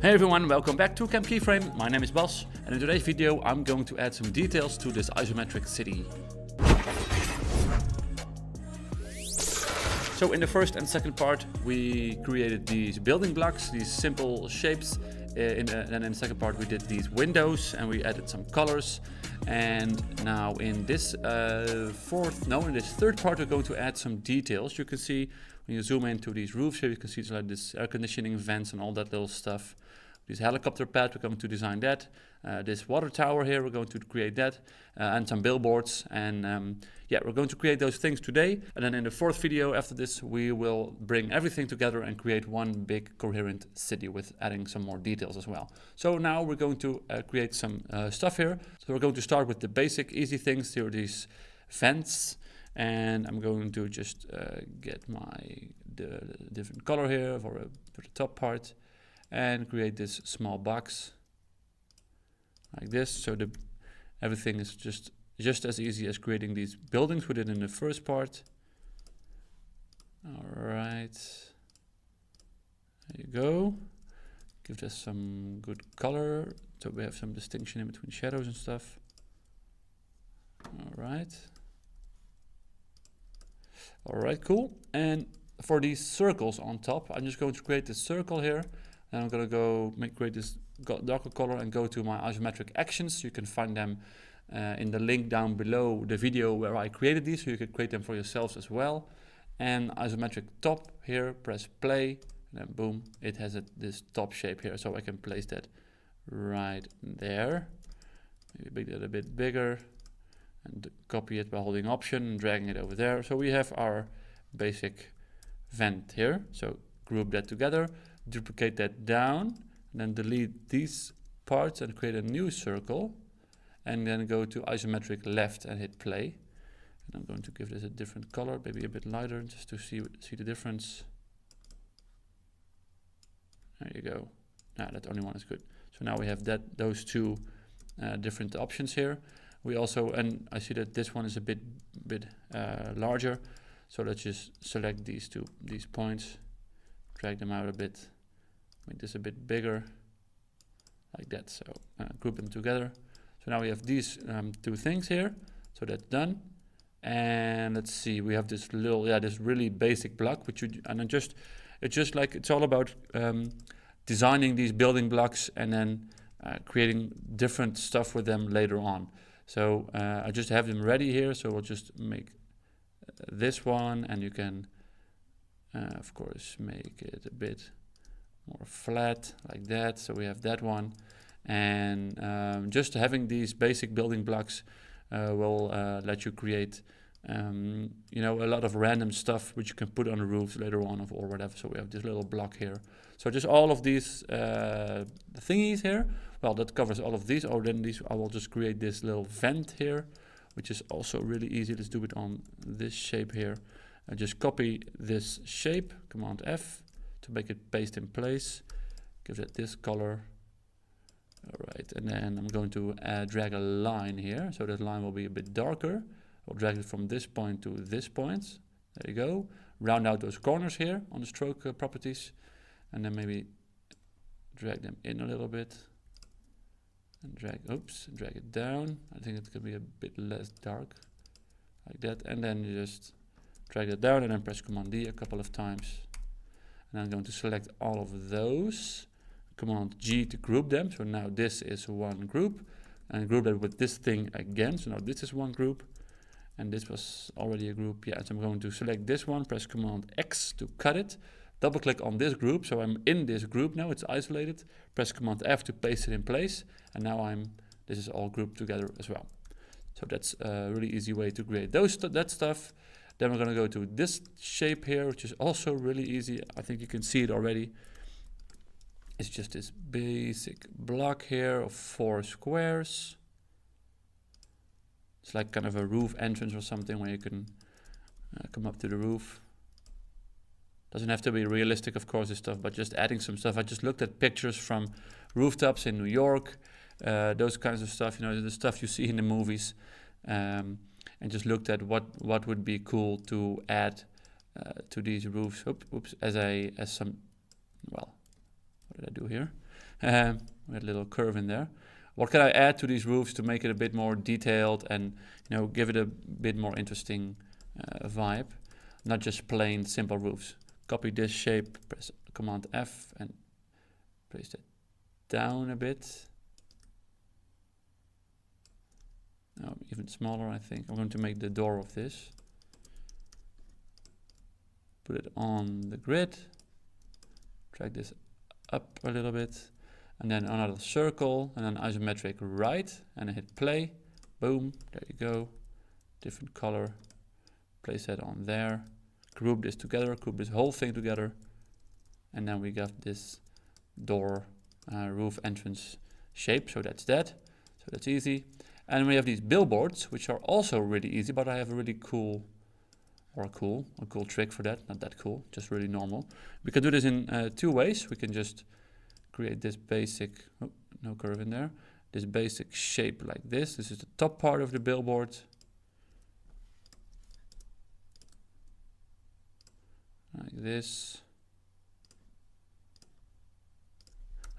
Hey everyone, welcome back to Camp Keyframe. My name is Bas, and in today's video I'm going to add some details to this isometric city. So in the first and second part we created these building blocks, these simple shapes, and in the second part we did these windows and we added some colors. And now in this third part we're going to add some details. You can see when you zoom into these roofs here, you can see it's like this air conditioning vents and all that little stuff. This helicopter pad, we're going to design that. This water tower here, we're going to create that. And some billboards. And yeah, we're going to create those things today. And then in the fourth video after this, we will bring everything together and create one big coherent city with adding some more details as well. So now we're going to create some stuff here. So we're going to start with the basic easy things. Here are these vents. And I'm going to just get the different color here for the top part. And create this small box like this, so everything is just as easy as creating these buildings we did in the first part. All right, there you go. Give this some good color so we have some distinction in between shadows and stuff. All right, cool. And for these circles on top, I'm just going to create this circle here. And I'm going to create this darker color and go to my isometric actions. You can find them in the link down below the video where I created these, so you can create them for yourselves as well. And isometric top here, press play, and then boom, it has this top shape here. So I can place that right there. Maybe make that a bit bigger and copy it by holding Option and dragging it over there. So we have our basic vent here. So group that together. Duplicate that down, and then delete these parts and create a new circle, and then go to isometric left and hit play. And I'm going to give this a different color, maybe a bit lighter, just to see the difference. There you go. Now that only one is good. So now we have those two different options here. We also, and I see that this one is a bit larger. So let's just select these points, drag them out a bit. Make this a bit bigger, like that. So group them together. So now we have these two things here. So that's done. And let's see, we have this this really basic block, it's all about designing these building blocks and then creating different stuff with them later on. So I just have them ready here. So we'll just make this one, and you can, of course, make it a bit more flat like that. So we have that one, and just having these basic building blocks will let you create a lot of random stuff which you can put on the roofs later on or whatever. So we have this little block here. So just all of these thingies here, well, that covers all of these. Or then I will just create this little vent here, which is also really easy. Let's do it on this shape here. Just copy this shape, Command F, to make it paste in place. Give it this color. All right, and then I'm going to drag a line here, so that line will be a bit darker. I'll drag it from this point to this point. There you go. Round out those corners here on the stroke properties, and then maybe drag them in a little bit. And drag it down. I think it could be a bit less dark, like that. And then you just drag it down and then press Command D a couple of times. And I'm going to select all of those. Command G to group them. So now this is one group. And group that with this thing again. So now this is one group. And this was already a group. Yeah, so I'm going to select this one, press Command X to cut it. Double click on this group. So I'm in this group now, it's isolated. Press Command F to paste it in place. And now this is all grouped together as well. So that's a really easy way to create that stuff. Then we're going to go to this shape here, which is also really easy. I think you can see it already. It's just this basic block here of 4 squares. It's like kind of a roof entrance or something where you can come up to the roof. Doesn't have to be realistic, of course, this stuff, but just adding some stuff. I just looked at pictures from rooftops in New York, those kinds of stuff, the stuff you see in the movies. And just looked at what would be cool to add to these roofs. Oops, as some, well, what did I do here? We had a little curve in there. What can I add to these roofs to make it a bit more detailed and, you know, give it a bit more interesting vibe, not just plain simple roofs? Copy this shape, press Command F and place that down a bit. No, even smaller, I think. I'm going to make the door of this. Put it on the grid. Drag this up a little bit. And then another circle. And then isometric right. And I hit play. Boom. There you go. Different color. Place that on there. Group this together. Group this whole thing together. And then we got this door, roof entrance shape. So that's that. So that's easy. And we have these billboards, which are also really easy, but I have a really cool, a cool trick for that. Not that cool, just really normal. We can do this in 2 ways. We can just create this basic, oh, no curve in there, this basic shape like this. This is the top part of the billboard. Like this.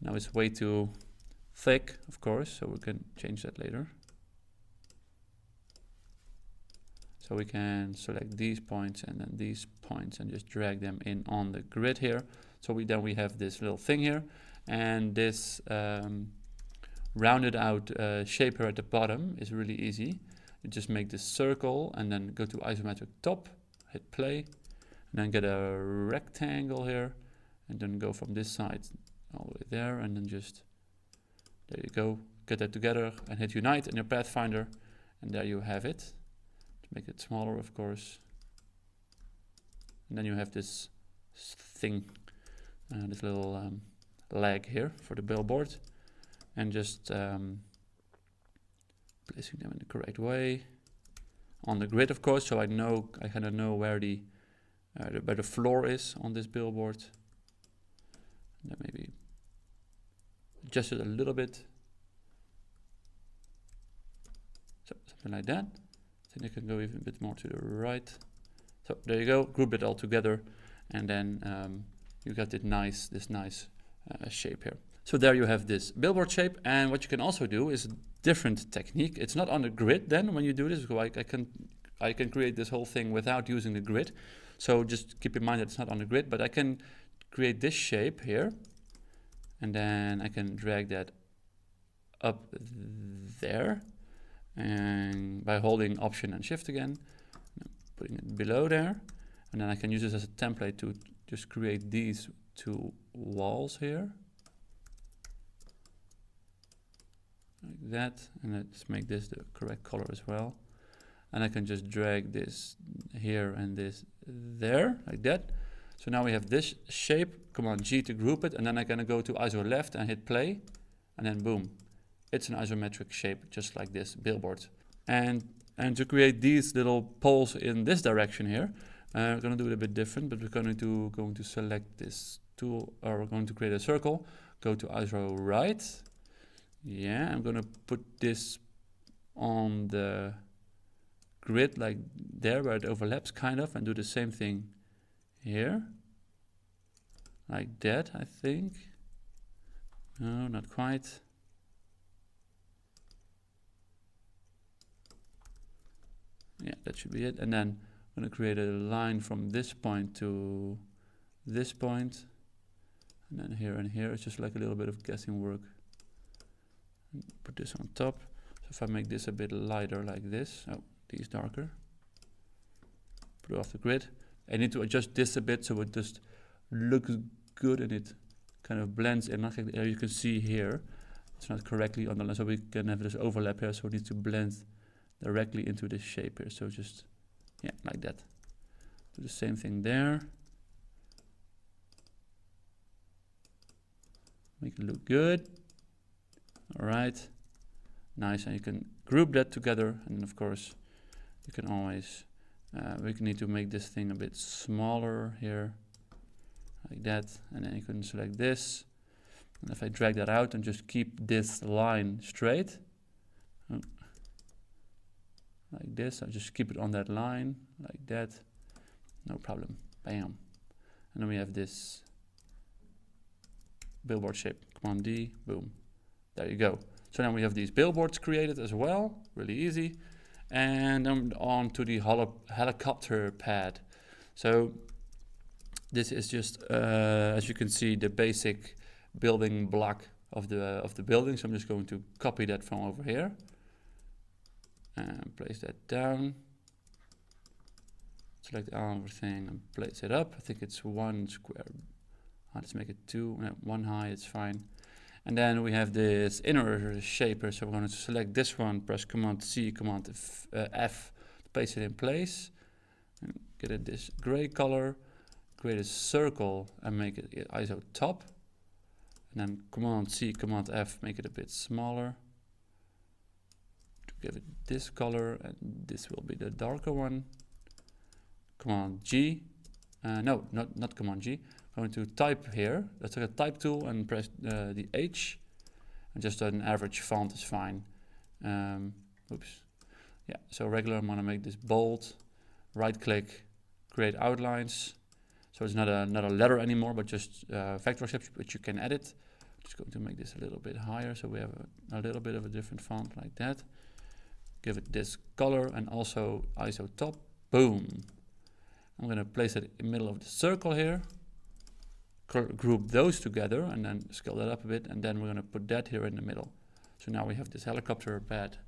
Now it's way too thick, of course, so we can change that later. So we can select these points and then these points and just drag them in on the grid here. So then we have this little thing here, and this rounded out shape here at the bottom is really easy. You just make this circle and then go to isometric top, hit play, and then get a rectangle here, and then go from this side all the way there, and then just, there you go, get that together and hit unite in your Pathfinder, and there you have it. Make it smaller, of course. And then you have this thing, this little leg here for the billboard, and just placing them in the correct way on the grid, of course. So I kind of know where the floor is on this billboard. And then maybe adjust it a little bit, so something like that. Then I can go even a bit more to the right. So there you go, group it all together, and then you got this nice shape here. So there you have this billboard shape, and what you can also do is a different technique. It's not on the grid then when you do this, because I can create this whole thing without using the grid. So just keep in mind that it's not on the grid, but I can create this shape here, and then I can drag that up there. And by holding Option and Shift again, putting it below there, and then I can use this as a template to just create these 2 walls here, like that, and let's make this the correct color as well. And I can just drag this here and this there, like that. So now we have this shape, Command G to group it, and then I'm gonna go to ISO left and hit play, and then boom. It's an isometric shape, just like this billboard. And to create these little poles in this direction here, we're going to do it a bit different, but we're going to select this tool, or we're going to create a circle, go to ISO right. Yeah, I'm going to put this on the grid like there where it overlaps kind of, and do the same thing here. Like that, I think. No, not quite. Yeah, that should be it. And then I'm going to create a line from this point to this point. And then here and here. It's just like a little bit of guessing work. Put this on top. So if I make this a bit lighter like this. Oh, these darker. Put it off the grid. I need to adjust this a bit so it just looks good and it kind of blends in. You can see here. It's not correctly on the line. So we can have this overlap here. So it needs to blend directly into this shape here. So just, yeah, like that. Do the same thing there. Make it look good. All right. Nice. And you can group that together. And of course, you can always, we need to make this thing a bit smaller here. Like that. And then you can select this. And if I drag that out and just keep this line straight, like this, I'll just keep it on that line, like that, no problem, bam. And then we have this billboard shape Command D, boom. There you go. So now we have these billboards created as well, really easy. And then on to the helicopter pad. So this is just, as you can see, the basic building block of the building. So I'm just going to copy that from over here and place that down. Select everything and place it up. I think it's 1 square. Let's make it 2, no, 1 high, it's fine. And then we have this inner shaper, so we're going to select this one, press Command C, Command F to place it in place. And get it this gray color, create a circle and make it ISO top. And then Command C, Command F, make it a bit smaller. To give it this color, and this will be the darker one. Command G, no, not Command G. Going to type here. Let's take a type tool and press the H, and just an average font is fine. Oops. Yeah, so regular. I'm gonna make this bold. Right click, create outlines. So it's not a letter anymore, but just vector shapes which you can edit. Just going to make this a little bit higher, so we have a little bit of a different font like that. Give it this color and also ISO top. Boom. I'm gonna place it in the middle of the circle here. Group those together and then scale that up a bit, and then we're going to put that here in the middle. So now we have this helicopter pad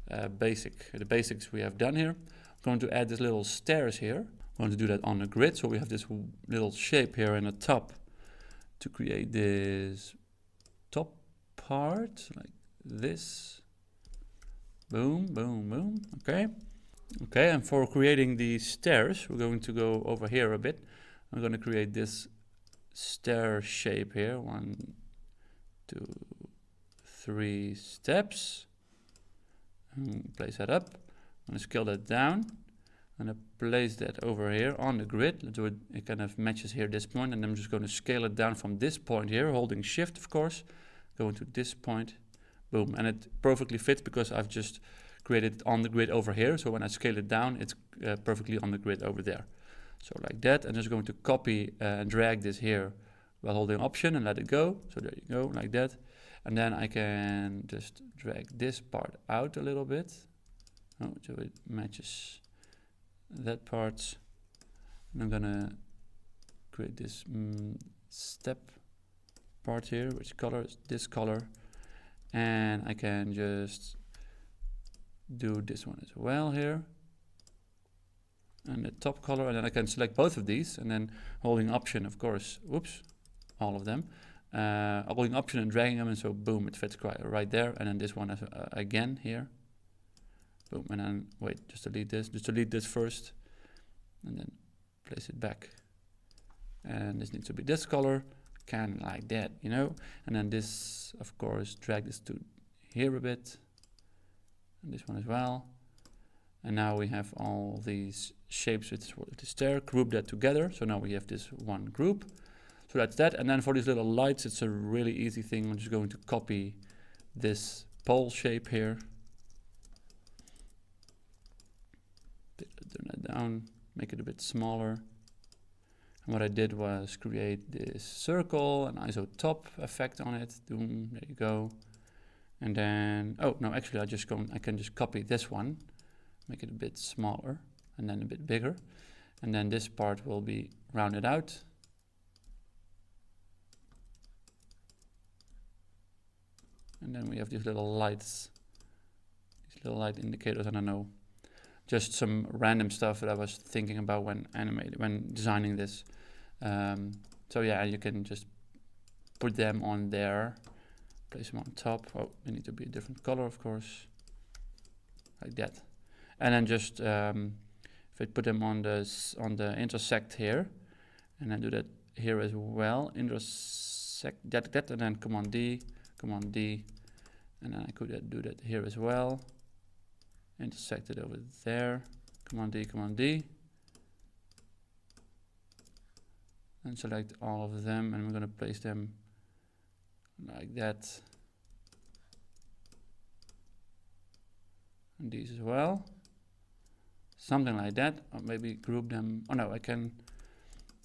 the basics we have done here. I'm going to add this little stairs here. I'm going to do that on the grid, so we have this little shape here in the top to create this top part like this. Boom, boom, boom. Okay, and for creating these stairs, we're going to go over here a bit. I'm going to create this stair shape here, 1, 2, 3 steps, and place that up. I'm going to scale that down. I'm going to place that over here on the grid. Let's do it. It kind of matches here this point, and I'm just going to scale it down from this point here, holding Shift, of course, going to this point, boom, and it perfectly fits because I've just created it on the grid over here. So when I scale it down, it's perfectly on the grid over there. So like that, I'm just going to copy and drag this here while holding Option and let it go. So there you go, like that. And then I can just drag this part out a little bit. Oh, so it matches that part. And I'm gonna create this step part here, which color is this color. And I can just do this one as well here. And the top color, and then I can select both of these, and then holding Option, of course, whoops, all of them, holding Option and dragging them, and so boom, it fits right there. And then this one again here, boom, and then wait, just delete this first, and then place it back. And this needs to be this color, kind of like that, you know. And then this, of course, drag this to here a bit, and this one as well. And now we have all these shapes with the stair, group that together. So now we have this one group. So that's that. And then for these little lights, it's a really easy thing. I'm just going to copy this pole shape here. Turn that down, make it a bit smaller. And what I did was create this circle, an ISO top effect on it. Boom, there you go. And then, oh no, actually I can just copy this one. Make it a bit smaller and then a bit bigger, and then this part will be rounded out. And then we have these little lights, these little light indicators. I don't know, just some random stuff that I was thinking about when designing this. So yeah, you can just put them on there, place them on top. Oh, they need to be a different color, of course, like that. And then just if I put them on the intersect here, and then do that here as well, intersect that, and then Command D, and then I could do that here as well. Intersect it over there, Command D, and select all of them, and we're going to place them like that, and these as well. Something like that, or maybe group them. Oh no, I can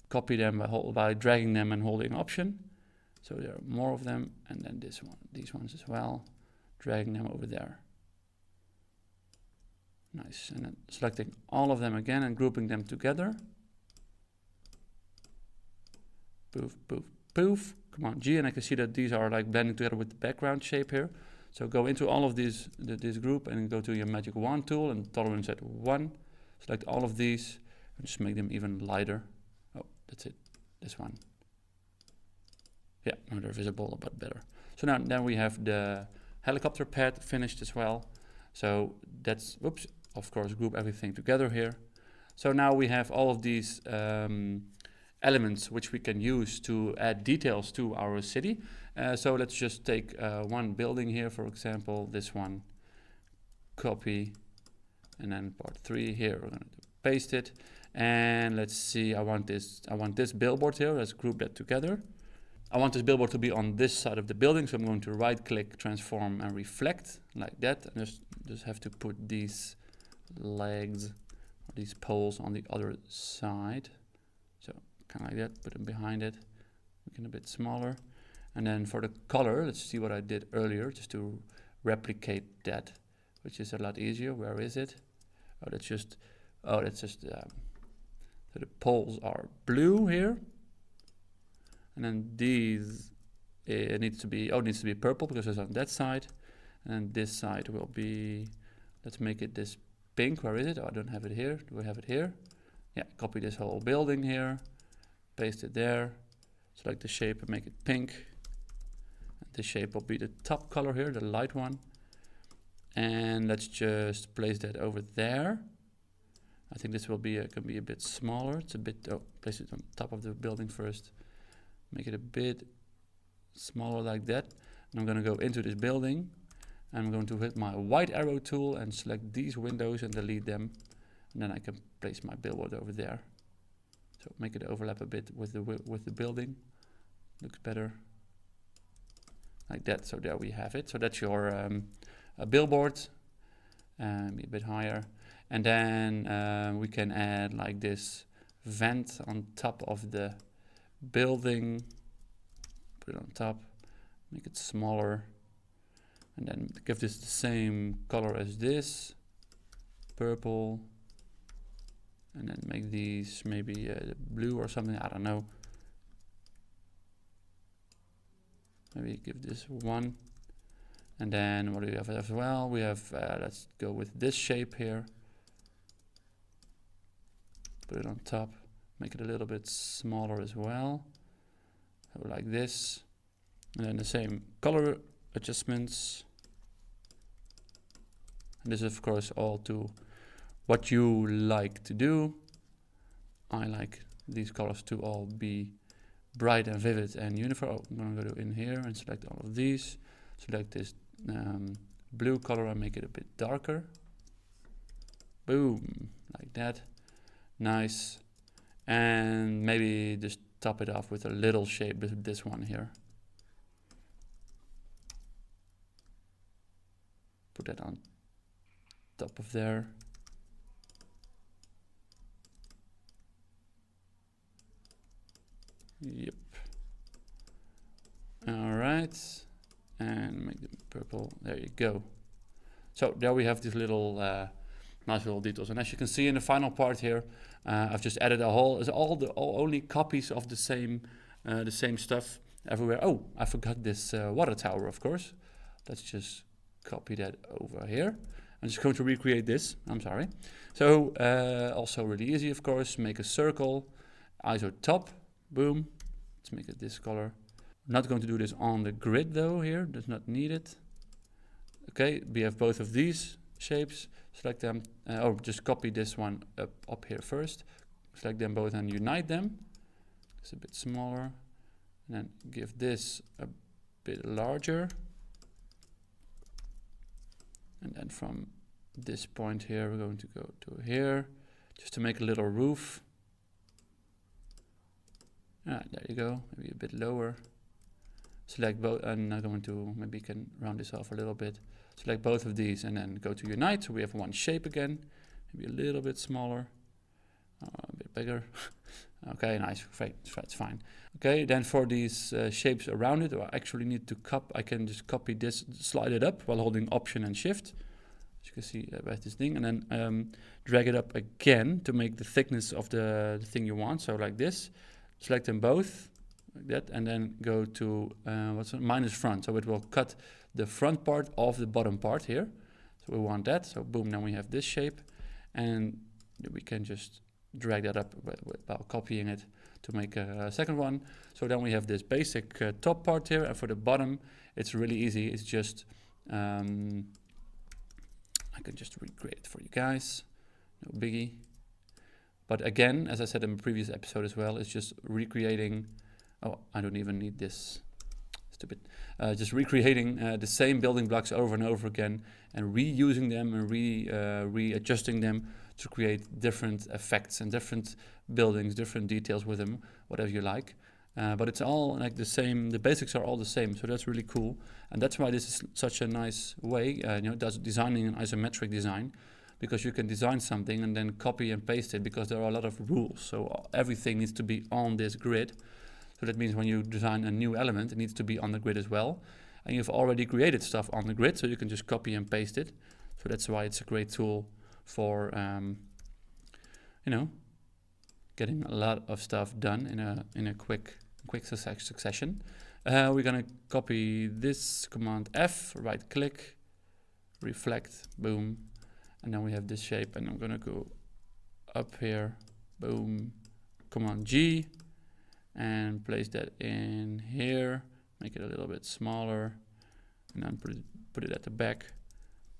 copy them by dragging them and holding Option. So there are more of them, and then this one, these ones as well, dragging them over there. Nice, and then selecting all of them again and grouping them together. Poof, poof, poof. Command G, and I can see that these are like blending together with the background shape here. So go into all of these, this group, and go to your magic wand tool and tolerance at 1. Select all of these and just make them even lighter. Oh, that's it. This one. Yeah, now they're visible, but better. So now then we have the helicopter pad finished as well. So that's, oops, of course, group everything together here. So now we have all of these elements which we can use to add details to our city. So let's just take one building here, for example, this one, copy, and then part 3 here, we're going to paste it. And let's see, I want this billboard here, let's group that together. I want this billboard to be on this side of the building, so I'm going to right click, transform and reflect like that. And just have to put these legs, or these poles on the other side. So kind of like that, put them behind it, make it a bit smaller. And then for the color, let's see what I did earlier, just to replicate that, which is a lot easier. Where is it? Oh, that's just, so the poles are blue here. And then these, it needs to be purple because it's on that side. And then this side will be, let's make it this pink. Where is it? Oh, I don't have it here. Do I have it here? Yeah, copy this whole building here, paste it there, select the shape and make it pink. And this shape will be the top color here, the light one. And let's just place that over there. I think this will be can be a bit smaller. It's a bit, place it on top of the building first. Make it a bit smaller like that. And I'm going to go into this building. I'm going to hit my white arrow tool and select these windows and delete them. And then I can place my billboard over there. So make it overlap a bit with the building. Looks better. Like that. So there we have it. So that's your a billboard. Be a bit higher. And then we can add like this vent on top of the building. Put it on top. Make it smaller. And then give this the same color as this. Purple. And then make these maybe blue or something. I don't know. Maybe give this 1. And then what do we have as well? We have, let's go with this shape here. Put it on top. Make it a little bit smaller as well. So like this. And then the same color adjustments. And this is of course all to what you like to do. I like these colors to all be bright and vivid and uniform. Oh, I'm going to go in here and select all of these. Select this blue color and make it a bit darker. Boom, like that. Nice. And maybe just top it off with a little shape with this one here. Put that on top of there. Yep. All right. And make it purple. There you go. So there we have these little nice little details. And as you can see in the final part here, I've just added a whole, it's only copies of the same stuff everywhere. Oh, I forgot this water tower, of course. Let's just copy that over here. I'm just going to recreate this. I'm sorry. So also really easy, of course. Make a circle, ISO top, boom. Let's make it this color. I'm not going to do this on the grid though. Here, does not need it. Okay, we have both of these shapes. Select them, or just copy this one up here first. Select them both and unite them. It's a bit smaller. And then give this a bit larger. And then from this point here, we're going to go to here, just to make a little roof. There you go, maybe a bit lower. Select both, and I'm going to, maybe can round this off a little bit. Select both of these and then go to unite, so we have one shape again. Maybe a little bit smaller, a bit bigger. Okay, nice, that's fine. Okay, then for these shapes around it, I actually need to I can just copy this, slide it up while holding Option and Shift. As you can see with this thing, and then drag it up again to make the thickness of the thing you want. So like this, select them both, like that, and then go to minus front. So it will cut the front part of the bottom part here. So we want that. So boom, then we have this shape, and we can just drag that up while copying it to make a second one. So then we have this basic top part here, and for the bottom, it's really easy. It's just I can just recreate it for you guys, no biggie. But again, as I said in the previous episode as well, it's just recreating. Oh, I don't even need this. Stupid. Just recreating the same building blocks over and over again, and reusing them and readjusting them to create different effects and different buildings, different details with them, whatever you like. But it's all like the same. The basics are all the same, so that's really cool. And that's why this is such a nice way, designing an isometric design, because you can design something and then copy and paste it, because there are a lot of rules. So everything needs to be on this grid. So that means when you design a new element, it needs to be on the grid as well. And you've already created stuff on the grid, so you can just copy and paste it. So that's why it's a great tool for, getting a lot of stuff done in a quick succession. We're gonna copy this, Command F, right click, reflect, boom, and then we have this shape. And I'm gonna go up here, boom, Command G, and place that in here, make it a little bit smaller, and then put it at the back.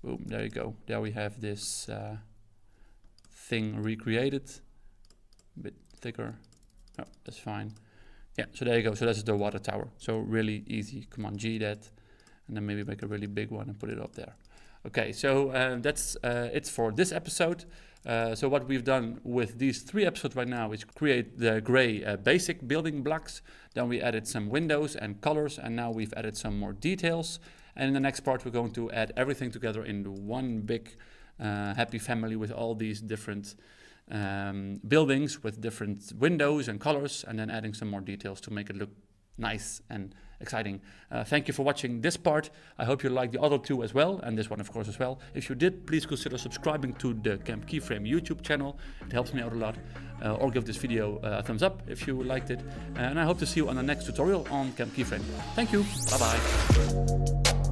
Boom, there you go. There we have this thing recreated, a bit thicker. Oh, that's fine. Yeah, so there you go. So that's the water tower. So really easy. Command G that, and then maybe make a really big one and put it up there. Okay, so that's it for this episode. So what we've done with these 3 episodes right now is create the gray basic building blocks. Then we added some windows and colors, and now we've added some more details. And in the next part, we're going to add everything together into one big happy family with all these different buildings with different windows and colors, and then adding some more details to make it look nice and exciting. Thank you for watching this part. I hope you liked the other 2 as well, and this one of course as well. If you did, please consider subscribing to the Camp Keyframe YouTube channel. It helps me out a lot. Or give this video a thumbs up if you liked it. And I hope to see you on the next tutorial on Camp Keyframe. Thank you. Bye bye.